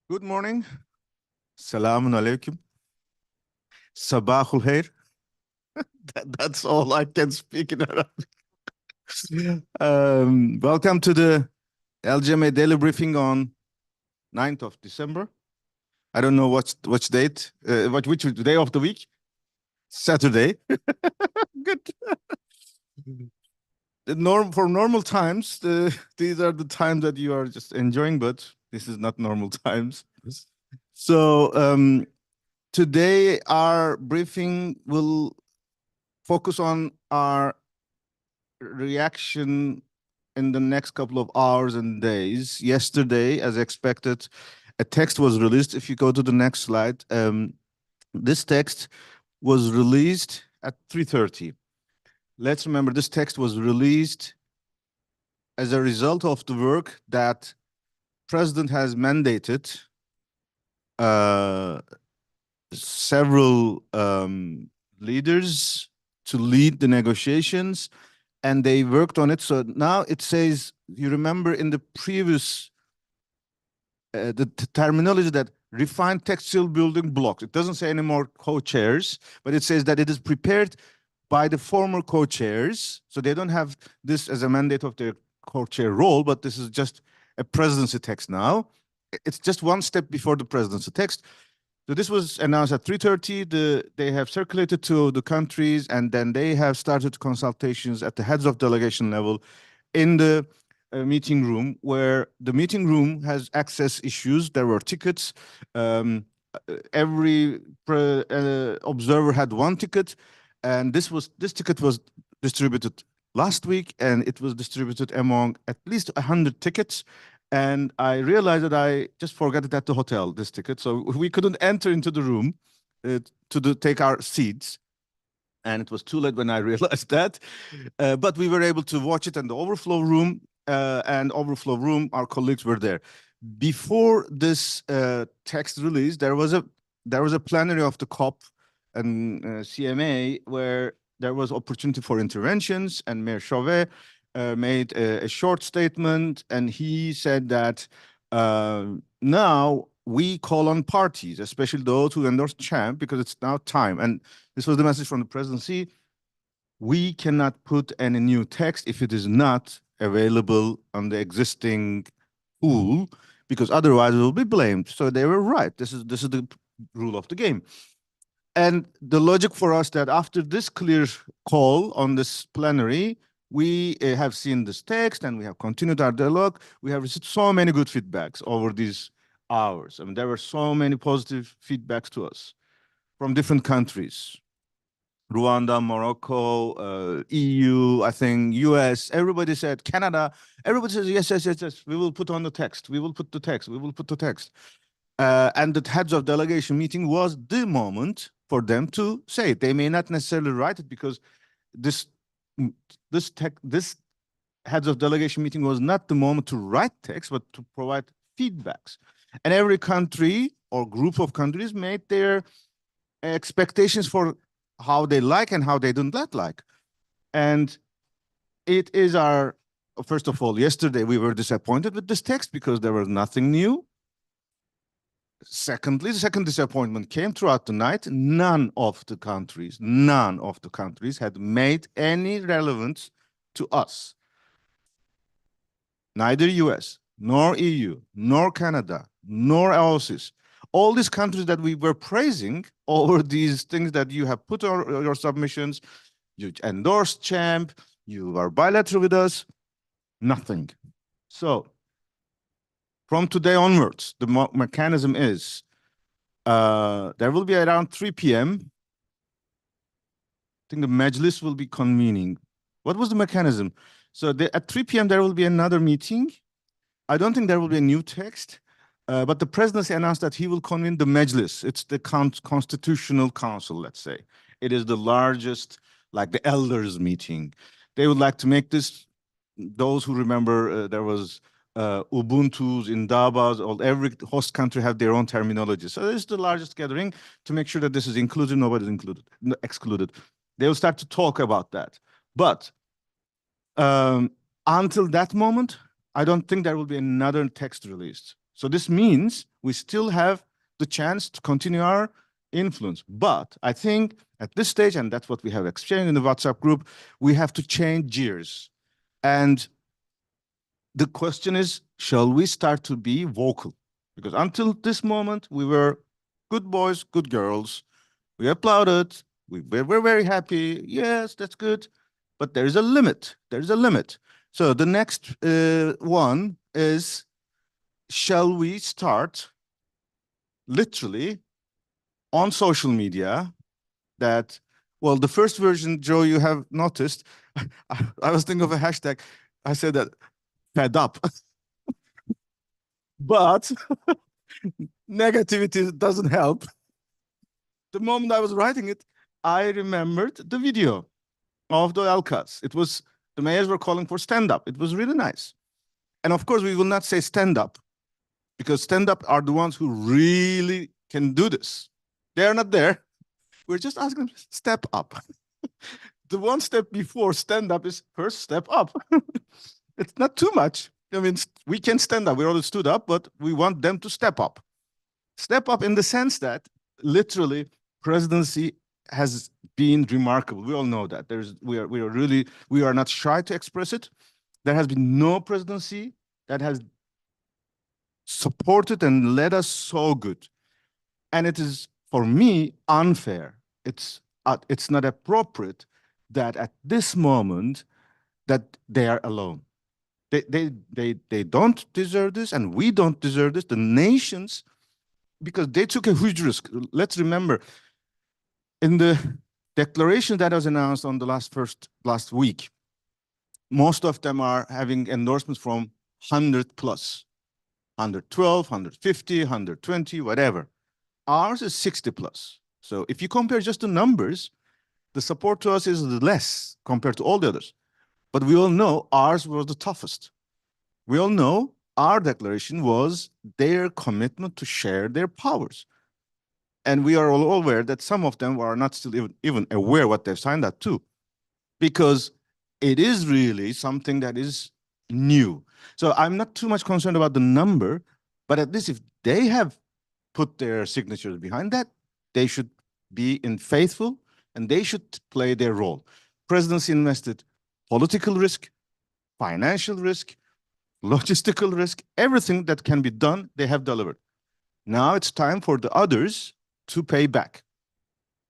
Good morning. Selamun alaikum. Sabahul khair. That's all I can speak in Arabic. Welcome to the LGMA daily briefing on 9th of December. I don't know which date, which day of the week? Saturday. Good. For normal times, these are the times that you are just enjoying, but this is not normal times. So today our briefing will focus on our reaction in the next couple of hours and days. Yesterday, as expected, a text was released. If you go to the next slide, this text was released at 3:30. Let's remember this text was released as a result of the work that President has mandated several leaders to lead the negotiations, and they worked on it. So now it says, you remember in the previous, the terminology that refined textual building blocks. It doesn't say anymore co-chairs, but it says that it is prepared by the former co-chairs. So they don't have this as a mandate of their co-chair role, but this is just a presidency text now. It's just one step before the presidency text. So this was announced at 3:30. They have circulated to the countries, and then they have started consultations at the heads of delegation level in the meeting room, where the meeting room has access issues. There were tickets. Every observer had one ticket, and this ticket was distributed last week, and it was distributed among at least 100 tickets. And I realized that I just forgot it at the hotel, this ticket. So we couldn't enter into the room to take our seats. And it was too late when I realized that. But we were able to watch it in the overflow room. Our colleagues were there. Before this text release, there was a plenary of the COP and CMA where there was opportunity for interventions, and Mayor Chauvet made a short statement, and he said that now we call on parties, especially those who endorse Champ, because it's now time. And this was the message from the presidency. We cannot put any new text if it is not available on the existing pool, because otherwise it will be blamed. So they were right. This is the rule of the game. And the logic for us that after this clear call on this plenary, we have seen this text and we have continued our dialogue. We have received so many good feedbacks over these hours. I mean, there were so many positive feedbacks to us from different countries. Rwanda, Morocco, EU, I think, US, everybody said, Canada, everybody says, yes, we will put on the text. We will put the text. We will put the text. And the heads of delegation meeting was the moment for them to say it. They may not necessarily write it, because this heads of delegation meeting was not the moment to write text, but to provide feedbacks. And every country or group of countries made their expectations for how they like and how they don't like. And it is first of all, yesterday we were disappointed with this text because there was nothing new. Secondly, the second disappointment came throughout the night. None of the countries had made any relevance to us. Neither US, nor EU, nor Canada, nor AOSIS. All these countries that we were praising over these things that you have put on your submissions, you endorsed Champ, you are bilateral with us, nothing. So from today onwards, the mechanism is there will be around 3 p.m. I think the Majlis will be convening. What was the mechanism? So at 3 p.m. there will be another meeting. I don't think there will be a new text, but the presidency announced that he will convene the Majlis. It's the Constitutional Council, let's say. It is the largest, like the elders meeting. They would like to make this, those who remember, there was Ubuntu's in Davos, or every host country have their own terminology. So this is the largest gathering to make sure that this is included, nobody's excluded. They will start to talk about that. But until that moment, I don't think there will be another text released. So this means we still have the chance to continue our influence. But I think at this stage, and that's what we have exchanged in the WhatsApp group, we have to change gears. And the question is, shall we start to be vocal? Because until this moment, we were good boys, good girls. We applauded. We were very happy. Yes, that's good. But there is a limit. There is a limit. So the next one is, shall we start literally on social media that, well, the first version, Joe, you have noticed, I was thinking of a hashtag. I said that, fed up. But negativity doesn't help. The moment I was writing it, I remembered the video of the Alcas. It was, the mayors were calling for stand up. It was really nice. And of course, we will not say stand up, because stand up are the ones who really can do this. They're not there. We're just asking them, step up. The one step before stand up is first step up. It's not too much. I mean, we can stand up. We already stood up, but we want them to step up. Step up in the sense that literally presidency has been remarkable. We all know that. We are not shy to express it. There has been no presidency that has supported and led us so good. And it is, for me, unfair. It's not appropriate that at this moment that they are alone. They don't deserve this, and we don't deserve this. The nations, because they took a huge risk. Let's remember, in the declaration that was announced on the last week, most of them are having endorsements from 100 plus, 112, 150, 120, whatever. Ours is 60 plus. So if you compare just the numbers, the support to us is less compared to all the others. But we all know ours was the toughest. We all know our declaration was their commitment to share their powers. And we are all aware that some of them are not still even aware what they've signed up to, because it is really something that is new. So I'm not too much concerned about the number, but at least if they have put their signatures behind that, they should be faithful and they should play their role. Presidency invested political risk, financial risk, logistical risk, everything that can be done, they have delivered. Now it's time for the others to pay back.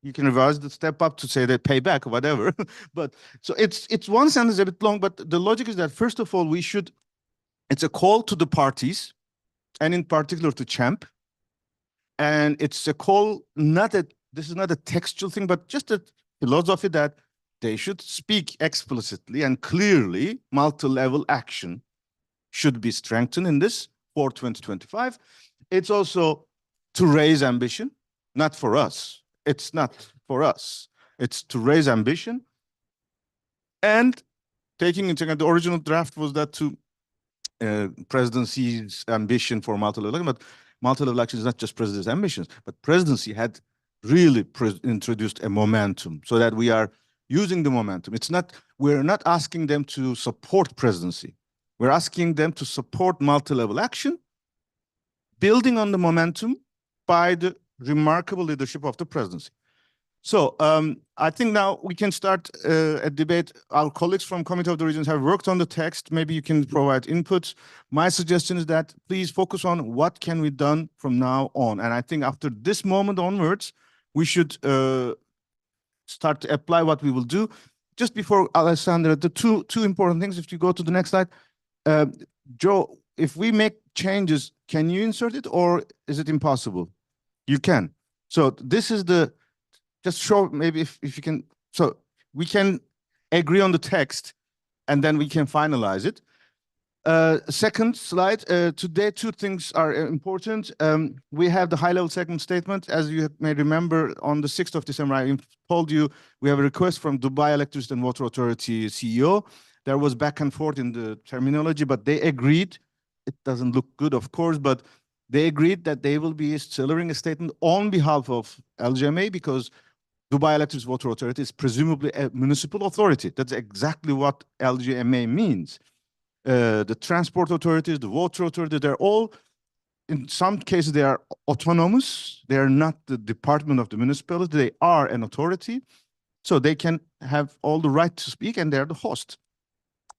You can revise the step up to say they pay back, whatever. But so it's one sentence a bit long, but the logic is that first of all, it's a call to the parties, and in particular to Champ. And it's a call, this is not a textual thing, but just a philosophy that they should speak explicitly and clearly. Multi-level action should be strengthened in this for 2025. It's also to raise ambition, not for us. It's not for us. It's to raise ambition. And taking into account the original draft was that to presidency's ambition for multi-level election, but multi-level election is not just president's ambitions, but presidency had really introduced a momentum so that we are using the momentum. We're not asking them to support presidency. We're asking them to support multi-level action, building on the momentum by the remarkable leadership of the presidency. So I think now we can start a debate. Our colleagues from Committee of the Regions have worked on the text. Maybe you can provide inputs. My suggestion is that please focus on what can be done from now on. And I think after this moment onwards, we should start to apply what we will do. Just before Alessandra, the two important things, if you go to the next slide. Joe, if we make changes, can you insert it or is it impossible? You can. So this is just show maybe if you can, so we can agree on the text and then we can finalize it. Second slide, today two things are important. We have the high-level segment statement. As you may remember, on the 6th of December, I told you we have a request from Dubai Electricity and Water Authority CEO. There was back and forth in the terminology, but they agreed. It doesn't look good, of course, but they agreed that they will be delivering a statement on behalf of LGMA because Dubai Electricity and Water Authority is presumably a municipal authority. That's exactly what LGMA means. The transport authorities, the water authority, they're all in some cases, they are autonomous. They are not the department of the municipality. They are an authority. So they can have all the right to speak, and they're the host.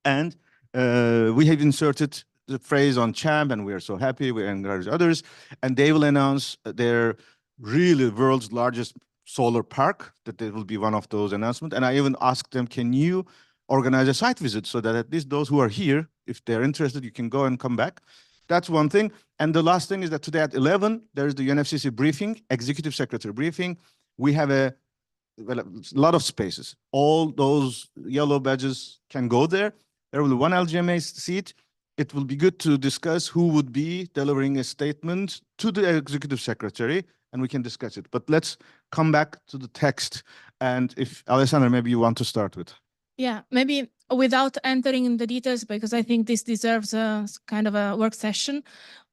And we have inserted the phrase on Champ, and we are so happy. We encourage others, and they will announce their really world's largest solar park, that there will be one of those announcements. And I even asked them, can you organize a site visit so that at least those who are here, if they're interested, you can go and come back. That's one thing. And the last thing is that today at 11, there is the UNFCCC briefing, executive secretary briefing. We have a lot of spaces. All those yellow badges can go there. There will be one LGMA seat. It will be good to discuss who would be delivering a statement to the executive secretary, and we can discuss it. But let's come back to the text. And if Alessandra, maybe you want to start with. Yeah, maybe without entering in the details, because I think this deserves a kind of a work session.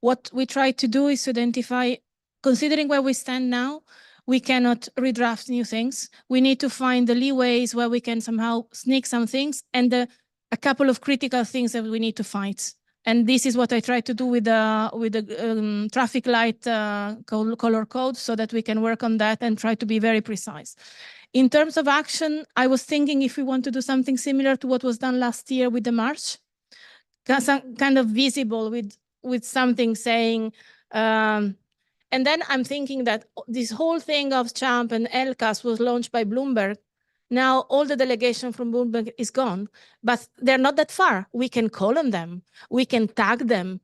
What we try to do is to identify, considering where we stand now, we cannot redraft new things. We need to find the leeways where we can somehow sneak some things, and a couple of critical things that we need to fight. And this is what I try to do with the traffic light color code, so that we can work on that and try to be very precise. In terms of action, I was thinking if we want to do something similar to what was done last year with the march, kind of visible with something saying, and then I'm thinking that this whole thing of Champ and LCAS was launched by Bloomberg. Now all the delegation from Bloomberg is gone, but they're not that far. We can call on them. We can tag them.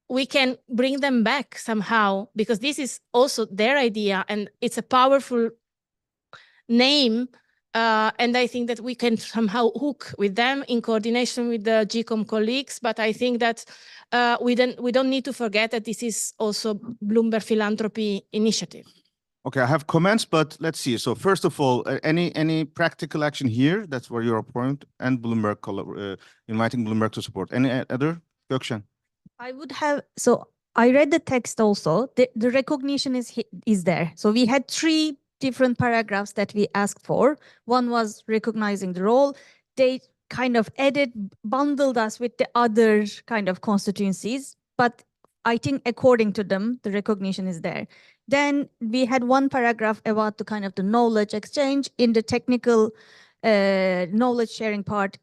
We can bring them back somehow, because this is also their idea, and it's a powerful name, and I think that we can somehow hook with them in coordination with the GCOM colleagues. But I think that we don't need to forget that this is also Bloomberg Philanthropy initiative. Okay, I have comments, but let's see. So first of all, any practical action here? That's where your point, and Bloomberg inviting Bloomberg to support. Any other? Gökşen? I would have, so I read the text also. The recognition is there. So we had 3 different paragraphs that we asked for. One was recognizing the role. They kind of bundled us with the other kind of constituencies, but I think according to them, the recognition is there. Then we had one paragraph about the kind of the knowledge exchange. In the technical knowledge sharing part,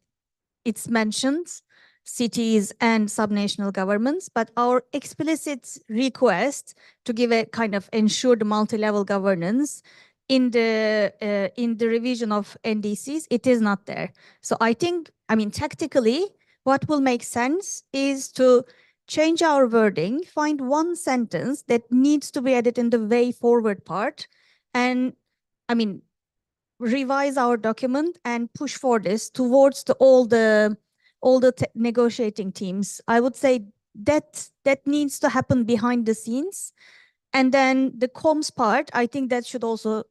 it's mentioned cities and subnational governments, but our explicit request to give a kind of ensured multi-level governance in the revision of NDCs, it is not there. So I think, I mean, tactically, what will make sense is to change our wording, find one sentence that needs to be added in the way forward part, and I mean, revise our document and push for this towards all the negotiating teams. I would say that needs to happen behind the scenes. And then the comms part, I think that should also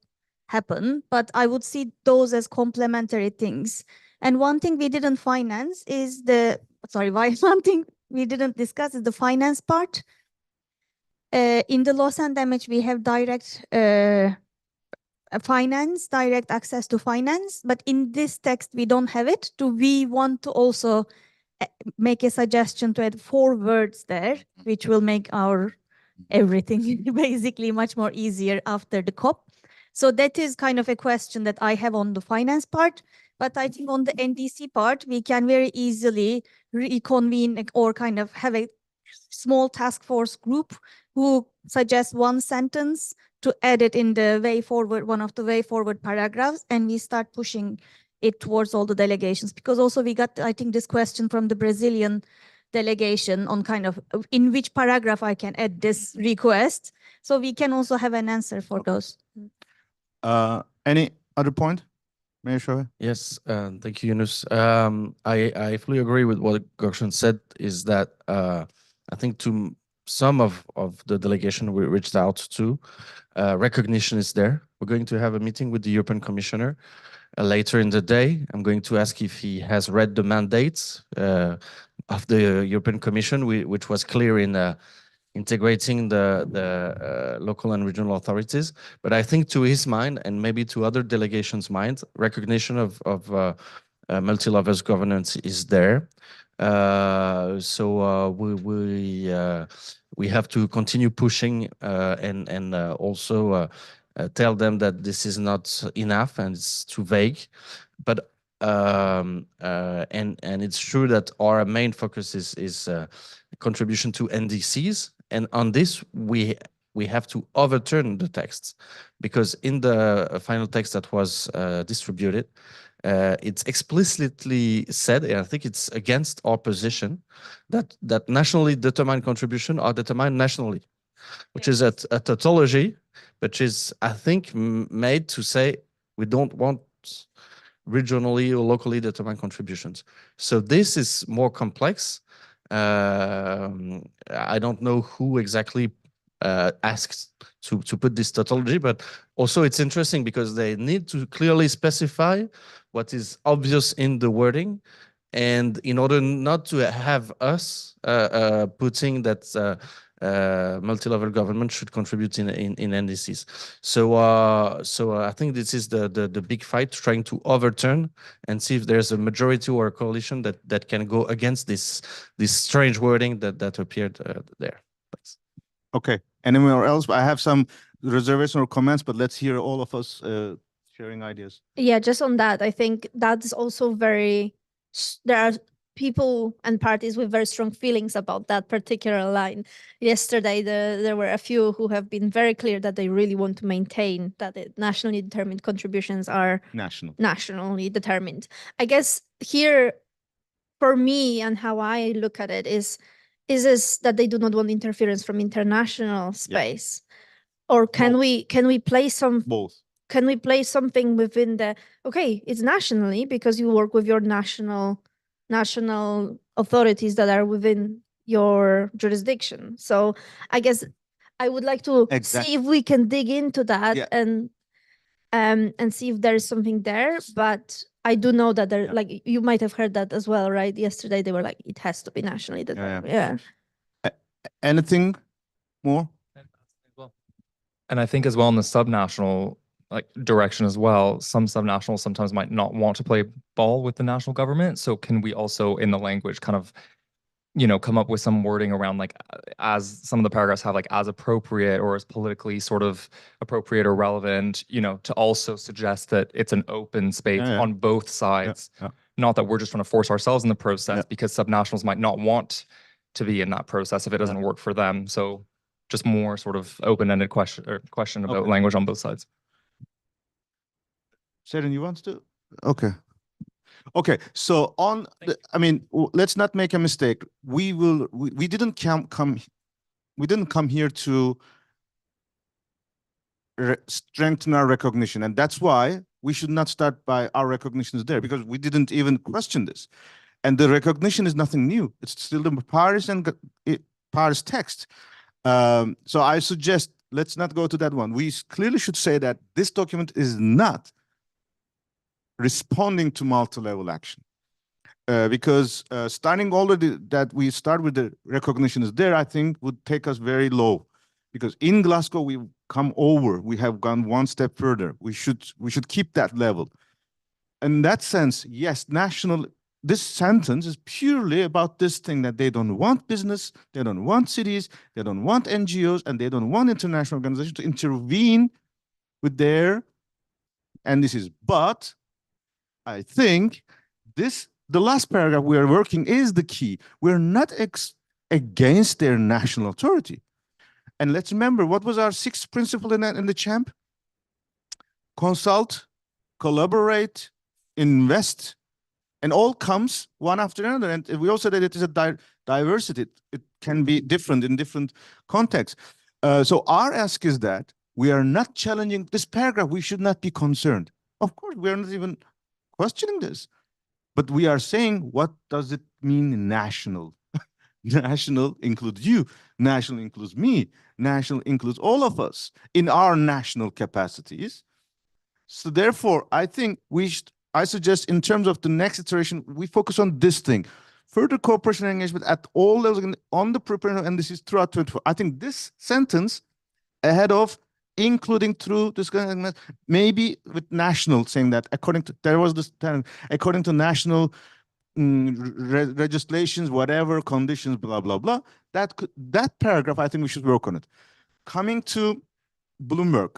happen, but I would see those as complementary things. And one thing we didn't finance is one thing we didn't discuss is the finance part. In the loss and damage, we have direct finance, direct access to finance, but in this text, we don't have it. We want to also make a suggestion to add 4 words there, which will make our everything basically much more easier after the COP. So that is kind of a question that I have on the finance part, but I think on the NDC part, we can very easily reconvene or kind of have a small task force group who suggests one sentence to add it in the way forward, one of the way forward paragraphs, and we start pushing it towards all the delegations. Because also we got, I think, this question from the Brazilian delegation on kind of in which paragraph I can add this request. So we can also have an answer for those. Any other point? Mayor Shoaib? Yes, thank you, Yunus. I fully agree with what Gökşen said, is that I think to some of the delegation we reached out to, recognition is there. We're going to have a meeting with the European Commissioner later in the day. I'm going to ask if he has read the mandates of the European Commission, which was clear in integrating the local and regional authorities. But I think to his mind, and maybe to other delegations' mind, recognition of multi-levels governance is there. So we have to continue pushing and also tell them that this is not enough and it's too vague. But and it's true that our main focus is contribution to NDCs, and on this we have to overturn the texts, because in the final text that was distributed, it's explicitly said, and I think it's against our position, that nationally determined contribution are determined nationally, which is a tautology, which is, I think, made to say we don't want regionally or locally determined contributions. So this is more complex. I don't know who exactly asked to put this tautology, but also it's interesting because they need to clearly specify what is obvious in the wording, and in order not to have us putting that multi-level government should contribute in NDCs. So I think this is the big fight, trying to overturn and see if there's a majority or a coalition that can go against this strange wording that appeared there. Thanks. Okay. Anywhere else? I have some reservation or comments, but let's hear all of us sharing ideas. Yeah, just on that, I think that's also very, there are people and parties with very strong feelings about that particular line. Yesterday, there were a few who have been very clear that they really want to maintain that nationally determined contributions are nationally determined. I guess here, for me and how I look at it is that they do not want interference from international space, or can we play some both? Can we play something within the, okay, it's nationally because you work with your national authorities that are within your jurisdiction. So I guess I would like to see if we can dig into that and see if there is something there. But I do know that there, like, you might have heard that as well, right? Yesterday they were like, it has to be nationally determined. Anything more? And I think as well in the subnational direction as well, some subnationals sometimes might not want to play ball with the national government. So can we also in the language kind of, come up with some wording around, like, as some of the paragraphs have, like, as appropriate or as politically sort of appropriate or relevant, to also suggest that it's an open space on both sides. Not that we're just trying to force ourselves in the process, because subnationals might not want to be in that process if it doesn't work for them. So just more sort of open-ended question about language on both sides. Sharon, you want to? Okay. Okay. So on, let's not make a mistake. We didn't come here to strengthen our recognition, and that's why we should not start by our recognition is there, because we didn't even question this, and the recognition is nothing new. It's still the Paris text. So I suggest let's not go to that one. We clearly should say that this document is not responding to multi-level action, because starting already that we start with the recognition is there, I think would take us very low, because in Glasgow we have gone one step further. We should keep that level. In that sense, yes, this sentence is purely about this thing, that they don't want business, they don't want cities, they don't want NGOs, and they don't want international organizations to intervene with their NDCs. But I think the last paragraph we are working is the key. We're not against their national authority. And let's remember, what was our sixth principle in the CHAMP? Consult, collaborate, invest, and all comes one after another. And we also said that it is a diversity. It can be different in different contexts. So our ask is that we are not challenging this paragraph. We should not be concerned. Of course, we are not even questioning this, but we are saying, what does it mean national? National includes you, national includes me, national includes all of us in our national capacities. So therefore, I think I suggest in terms of the next iteration, we focus on this thing. Further cooperation and engagement at all levels on the preparation, and this is throughout 24. I think this sentence ahead of including through this kind of, maybe with national, saying that according to national legislations, whatever conditions, blah blah blah. That paragraph, I think we should work on it. Coming to Bloomberg,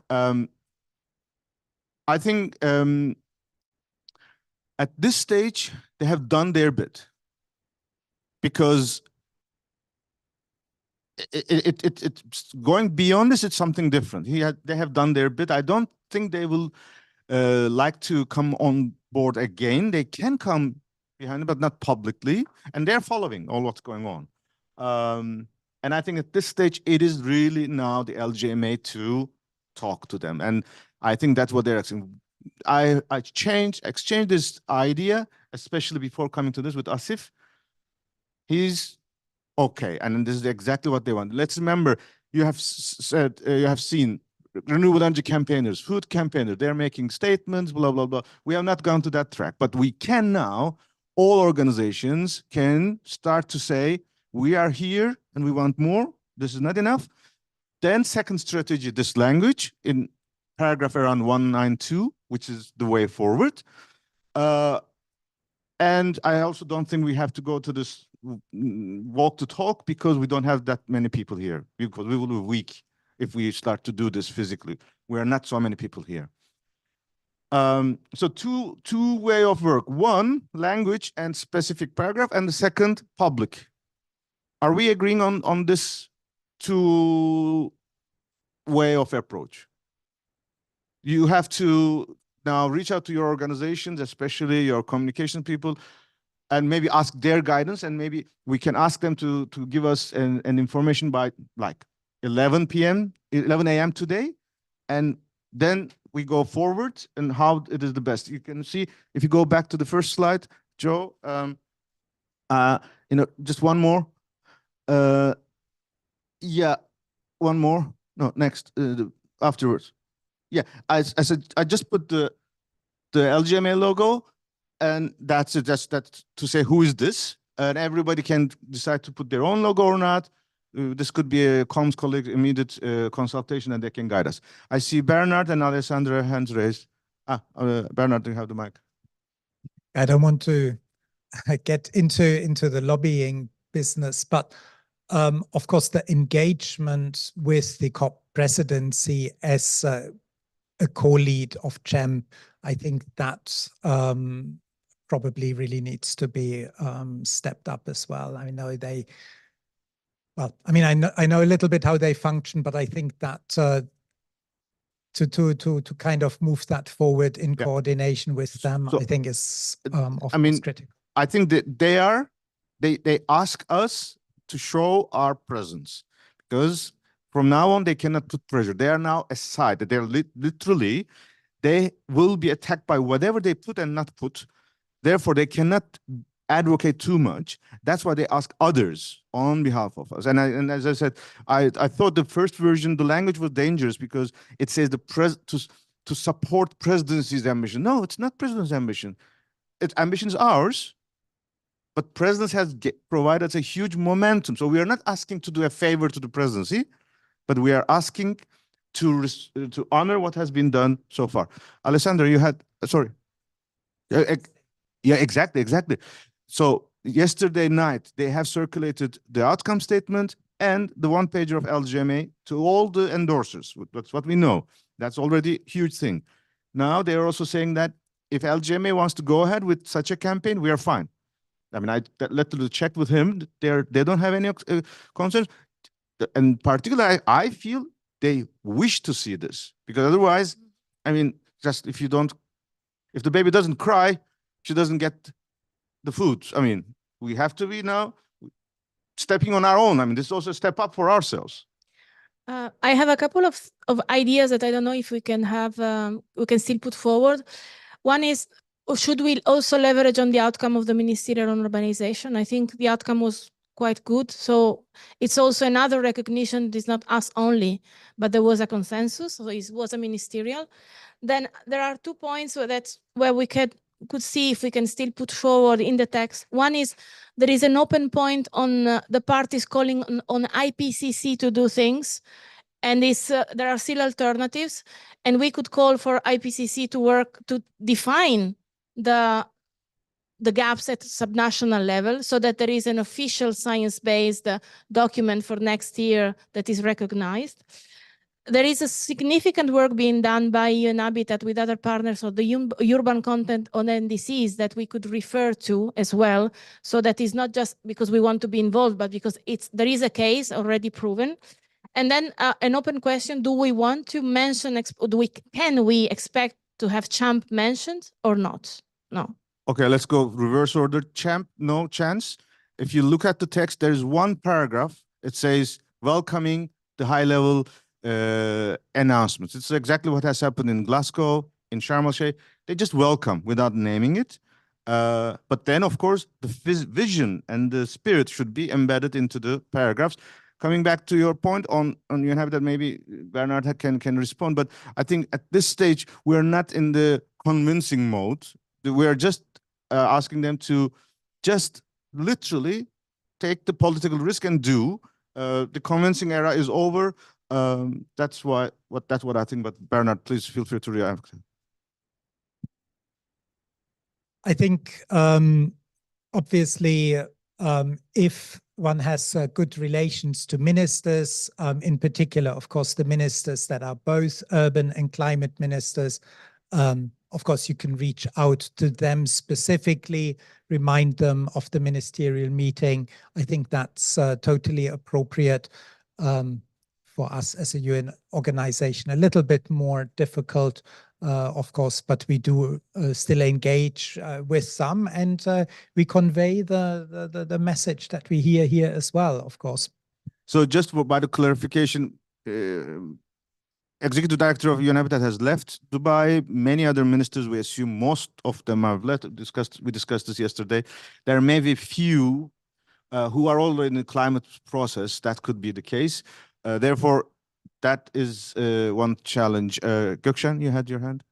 I think at this stage they have done their bit, because it's going beyond this. It's something different. They have done their bit. I don't think they will like to come on board again. They can come behind it, but not publicly. And they're following all what's going on. And I think at this stage, it is really now the LGMA to talk to them. And I think that's what they're asking. I exchanged this idea, especially before coming to this with Asif. He's okay, and this is exactly what they want. Let's remember, you have said, you have seen renewable energy campaigners, food campaigners, they're making statements, blah, blah, blah. We have not gone to that track, but we can now, all organizations can start to say, we are here and we want more. This is not enough. Then second strategy, this language in paragraph around 192, which is the way forward. And I also don't think we have to go to this walk to talk, because we don't have that many people here, because we will be weak if we start to do this physically. We are not so many people here. So two way of work. One, language and specific paragraph, and the second, public. Are we agreeing on this two way of approach? You have to now reach out to your organizations, especially your communication people, and maybe ask their guidance, and maybe we can ask them to give us an information by like 11 a.m. today, and then we go forward and how it is the best. You can see, if you go back to the first slide, Joe, just one more. Yeah, one more. No, next, afterwards. Yeah, I said, I just put the LGMA logo, and that's it. That's to say who is this, and everybody can decide to put their own logo or not. This could be a comms colleague immediate consultation, and they can guide us. I see Bernard and Alessandra hands raised. Bernard, do you have the mic? I don't want to get into the lobbying business, but of course the engagement with the COP presidency as a co-lead of GEM, I think that probably really needs to be stepped up as well. I know they, well, I mean, I know a little bit how they function, but I think that to kind of move that forward in coordination with them, I think is critical. I think that they ask us to show our presence, because from now on they cannot put pressure. They are now aside. They're literally, they will be attacked by whatever they put and not put. Therefore, they cannot advocate too much. That's why they ask others on behalf of us. And as I said, I thought the first version, the language was dangerous, because it says to support presidency's ambition. No, it's not president's ambition. Its ambition is ours, but presidency has provided us a huge momentum. So we are not asking to do a favor to the presidency, but we are asking to honor what has been done so far. Alessandra, you had, sorry. Yeah, exactly. So yesterday night, they have circulated the outcome statement and the one pager of LGMA to all the endorsers. That's what we know. That's already a huge thing. Now they are also saying that if LGMA wants to go ahead with such a campaign, we are fine. I mean, I literally checked with him. They don't have any concerns. And particularly, I feel they wish to see this, because otherwise, I mean, just if the baby doesn't cry, she doesn't get the food. I mean, we have to be now stepping on our own. I mean, this is also a step up for ourselves. I have a couple of ideas that I don't know if we can have, we can still put forward. One is, should we also leverage on the outcome of the ministerial on urbanization? I think the outcome was quite good. So it's also another recognition. It's not us only, but there was a consensus. So it was a ministerial. Then there are 2 points where we could see if we can still put forward in the text. One is, there is an open point on the parties calling on IPCC to do things. And there are still alternatives. And we could call for IPCC to work to define the the gaps at subnational level so that there is an official science-based document for next year that is recognized. There is a significant work being done by UN Habitat with other partners of the urban content on NDCs that we could refer to as well. So that is not just because we want to be involved, but because there is a case already proven. And then an open question, do we want to mention, can we expect to have CHAMP mentioned or not? No. Okay, let's go reverse order. CHAMP, no chance. If you look at the text, there's one paragraph. It says, welcoming the high-level announcements. It's exactly what has happened in Glasgow, in Sharm el-Sheikh. They just welcome without naming it. But then, of course, the vision and the spirit should be embedded into the paragraphs. Coming back to your point on UN Habitat, maybe Bernard can respond, but I think at this stage, we're not in the convincing mode. We're just asking them to just literally take the political risk and do. The convincing era is over. That's what I think. But Bernard, please feel free to react. I think obviously if one has good relations to ministers, in particular, of course, the ministers that are both urban and climate ministers, of course, you can reach out to them specifically, remind them of the ministerial meeting. I think that's totally appropriate for us as a UN organization. A little bit more difficult, of course, but we do still engage with some, and we convey the message that we hear here as well, of course. So just by the clarification, Executive Director of UN Habitat has left Dubai. Many other ministers, we assume most of them have left. We discussed this yesterday. There may be few who are already in the climate process. That could be the case. Therefore, that is one challenge. Gökşen, you had your hand?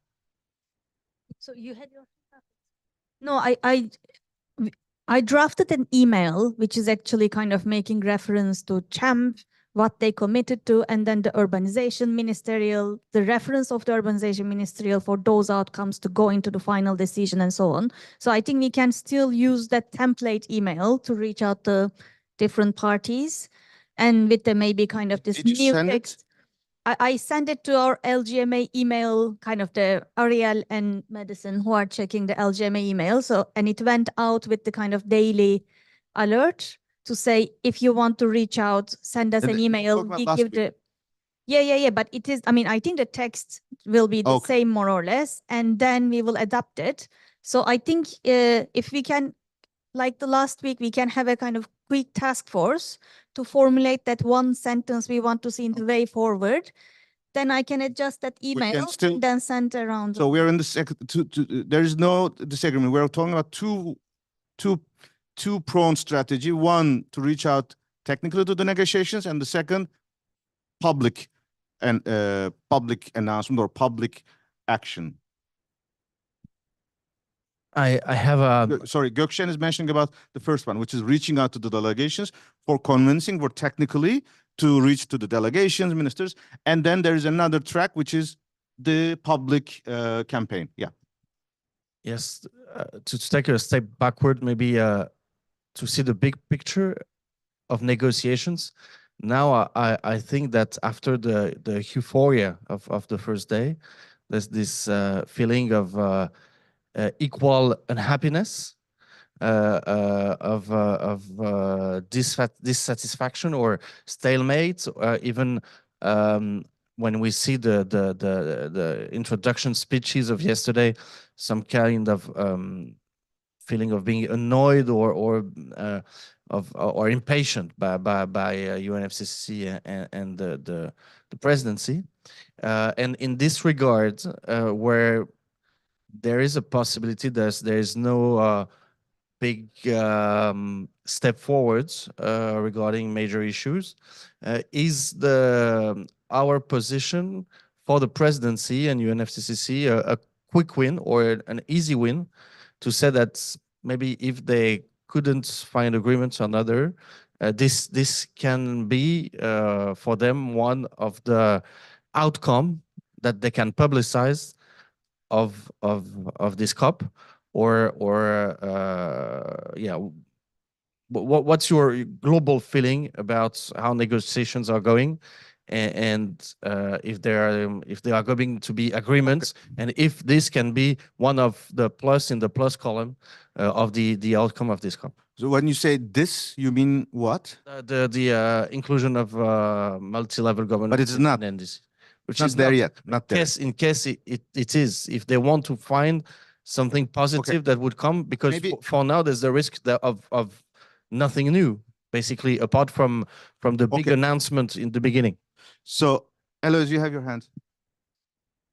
So you had your hand? No, I drafted an email, which is actually kind of making reference to CHAMP, what they committed to, and then the urbanization ministerial, the reference of the urbanization ministerial for those outcomes to go into the final decision and so on. So I think we can still use that template email to reach out to different parties, and with the maybe kind of this new text. I sent it to our LGMA email, kind of the Ariel and Madison who are checking the LGMA email. So, and it went out with the kind of daily alert to say, if you want to reach out, send us an email. We give the, yeah. But it is, I mean, I think the text will be the same more or less, and then we will adapt it. So I think if we can, like the last week, we can have a kind of quick task force to formulate that one sentence we want to see in the way forward. Then I can adjust that email and then send around. So we're in the second, there is no disagreement. We're talking about two-pronged strategy. One, to reach out technically to the negotiations, and the second, public announcement or public action. I have a... Sorry, Gökşen is mentioning about the first one, which is reaching out to the delegations for convincing, for technically to reach to the delegations, ministers. And then there is another track, which is the public campaign. Yeah. Yes, to take a step backward, maybe to see the big picture of negotiations. Now, I think that after the euphoria of the first day, there's this feeling of equal unhappiness, of dissatisfaction or stalemate, even when we see the introduction speeches of yesterday, some kind of feeling of being annoyed or impatient by UNFCCC and the presidency, and in this regard, where there is a possibility that there is no big step forwards regarding major issues, is our position for the presidency and UNFCCC a quick win or an easy win to say that maybe if they couldn't find agreements on other, this can be for them one of the outcome that they can publicize of this COP, yeah, what's your global feeling about how negotiations are going, and if there are going to be agreements, and if this can be one of the plus in the plus column of the outcome of this COP? So when you say this, you mean what? The inclusion of multi-level governance. But it's not. in this, which Not is there not, yet. Not there. in case it is, if they want to find something positive that would come, because Maybe- for now there's the risk that of nothing new, basically, apart from the big Okay. announcement in the beginning. So, Eloise, you have your hand.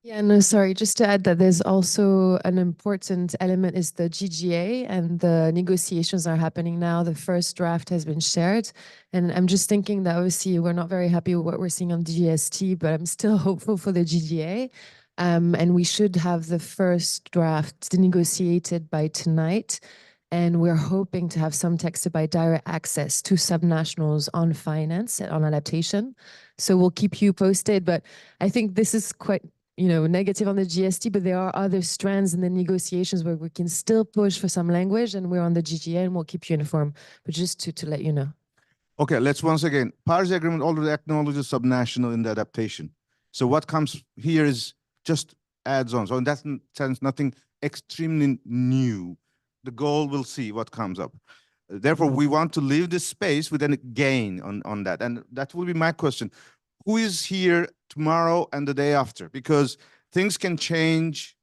Yeah, no, sorry, just to add that there's also an important element is the GGA, and the negotiations are happening now. The first draft has been shared, and I'm just thinking that obviously we're not very happy with what we're seeing on the GST, but I'm still hopeful for the GGA. And we should have the first draft negotiated by tonight. And we're hoping to have some text about direct access to subnationals on finance and on adaptation. So we'll keep you posted, but I think this is quite, negative on the GST, but there are other strands in the negotiations where we can still push for some language, and we're on the GGA and we'll keep you informed, but just to let you know. Okay, let's once again, Paris Agreement already acknowledges subnational in the adaptation. So what comes here is just adds on. So in that sense, nothing extremely new. The goal, we'll see what comes up. Therefore, we want to leave this space with a gain on that. And that will be my question. Who is here tomorrow and the day after? Because things can change.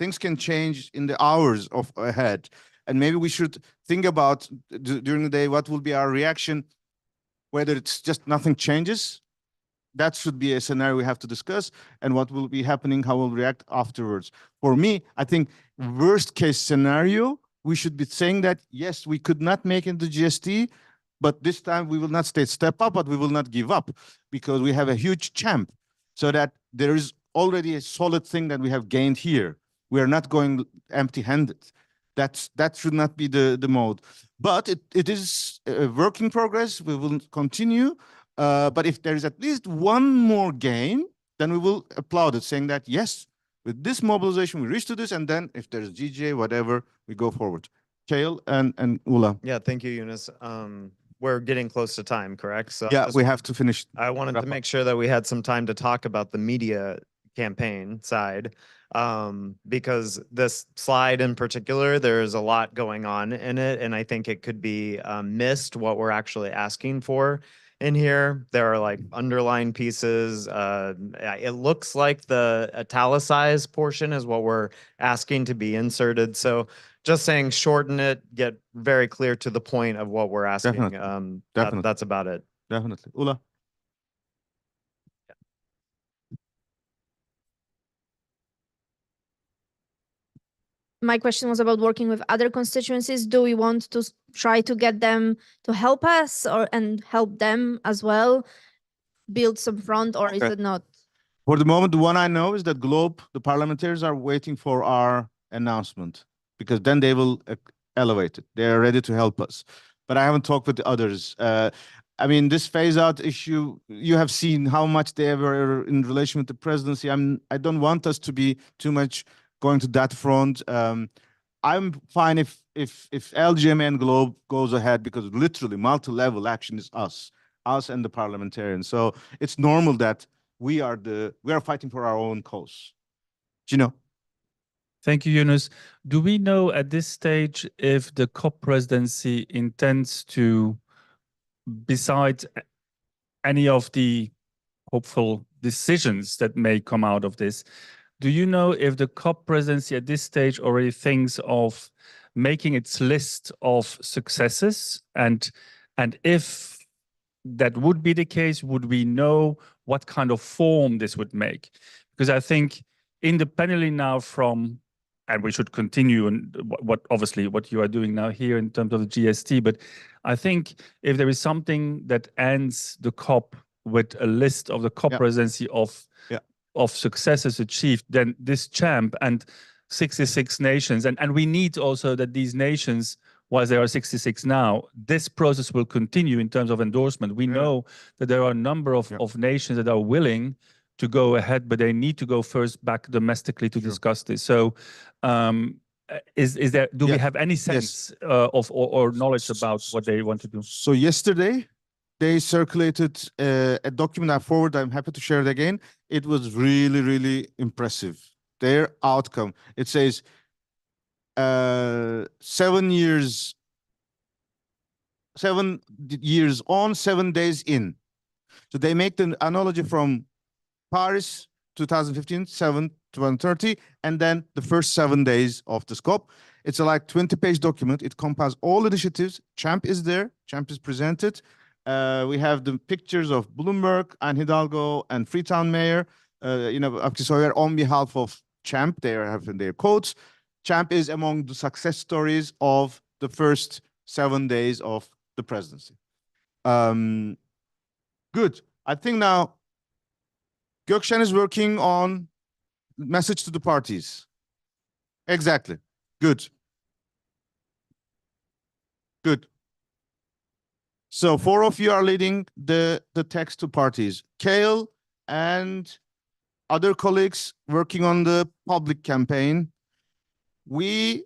Things can change in the hours of ahead. And maybe we should think about during the day, what will be our reaction, whether it's just nothing changes. That should be a scenario we have to discuss, and what will be happening, how we'll react afterwards. For me, I think worst case scenario, we should be saying that, yes, we could not make it the GST, but this time we will not step up, but we will not give up, because we have a huge champ, so that there is already a solid thing that we have gained here. We are not going empty-handed. That should not be the mode. But it is a work in progress. We will continue. But if there is at least one more gain, then we will applaud it, saying that, yes, with this mobilization, we reach to this, and then if there's GJ, whatever, we go forward. Kale and Ula. Yeah, thank you, Yunus. We're getting close to time, correct? So Yeah, we have to finish. I wanted wrap to up. make sure that we had some time to talk about the media campaign side, because this slide in particular, there's a lot going on in it, and I think it could be missed what we're actually asking for in here. There are like underlined pieces. It looks like the italicized portion is what we're asking to be inserted. So just saying, shorten it, get very clear to the point of what we're asking. Definitely. Definitely. That's about it. Definitely. Ula. My question was about working with other constituencies. Do we want to try to get them to help us and help them as well build some front, or is Okay. it not? For the moment, the one I know is that Globe, the parliamentarians are waiting for our announcement, because then they will elevate it. They are ready to help us. But I haven't talked with the others. I mean, this phase out issue, you have seen how much they were in relation with the presidency. I don't want us to be too much going to that front. I'm fine if LGMA and Globe goes ahead, because literally multi-level action is us and the parliamentarians. So it's normal that we are fighting for our own cause. Gino. Thank you, Yunus. Do we know at this stage if the COP presidency intends to, besides any of the hopeful decisions that may come out of this, do you know if the COP presidency at this stage already thinks of making its list of successes? And if that would be the case, would we know what kind of form this would make? Because I think independently now from, and we should continue and obviously what you are doing now here in terms of the GST, but I think if there is something that ends the COP with a list of the COP presidency of successes achieved, then this champ and 66 nations, and we need also that these nations, while there are 66 now, this process will continue in terms of endorsement. We know that there are a number of nations that are willing to go ahead, but they need to go first back domestically to discuss this. So is there, do we Yeah. have any sense of or knowledge about what they want to do? So yesterday, they circulated a document I forwarded. I'm happy to share it again. It was really, really impressive. Their outcome. It says 7 years on, 7 days in. So they make the analogy from Paris 2015, 7 to 130, and then the first 7 days of the scope. It's a like 20-page document. It compiles all initiatives. Champ is there. Champ is presented. We have the pictures of Bloomberg, Anne Hidalgo, and Freetown Mayor. So on behalf of Champ, they are having their quotes. Champ is among the success stories of the first 7 days of the presidency. Good. I think now Gökçen is working on message to the parties. Exactly. Good. Good. So 4 of you are leading the text to parties. Kale and other colleagues working on the public campaign. We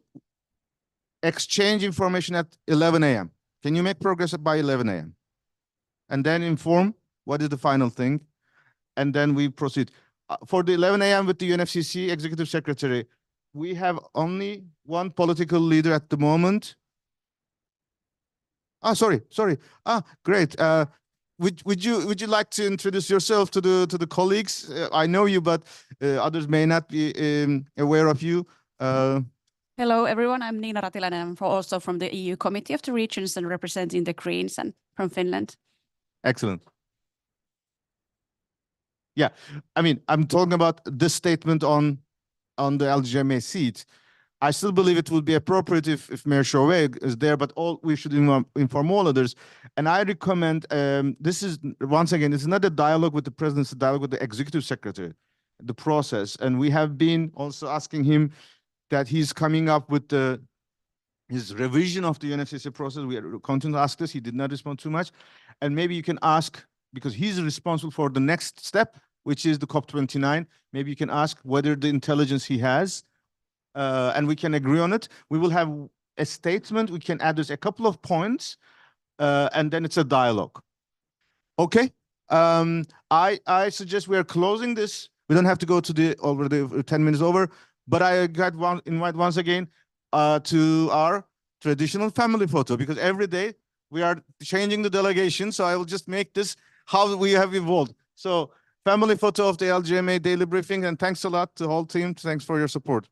exchange information at 11 a.m. Can you make progress by 11 a.m.? And then inform what is the final thing. And then we proceed. For the 11 a.m. with the UNFCCC Executive Secretary, we have only one political leader at the moment. Sorry. Great. Would you like to introduce yourself to the colleagues? I know you, but others may not be aware of you. Hello, everyone. I'm Niina Ratilainen. I'm also from the EU Committee of the Regions and representing the Greens and from Finland. Excellent. Yeah, I mean, I'm talking about this statement on the LGMA seat. I still believe it would be appropriate if Mayor Chauvet is there, but we should inform all others. And I recommend, this is, once again, it's not a dialogue with the president, it's a dialogue with the executive secretary, the process. And we have been also asking him that he's coming up with his revision of the UNFCCC process. We continue to ask this, he did not respond too much. And maybe you can ask, because he's responsible for the next step, which is the COP29, maybe you can ask whether the intelligence he has, and we can agree on it. We will have a statement. We can address a couple of points, and then it's a dialogue. Okay. I suggest we are closing this. We don't have to go to over the 10 minutes over, but I got invite once again to our traditional family photo, because every day we are changing the delegation. So I will just make this how we have evolved. So family photo of the LGMA daily briefing, and thanks a lot to the whole team. Thanks for your support.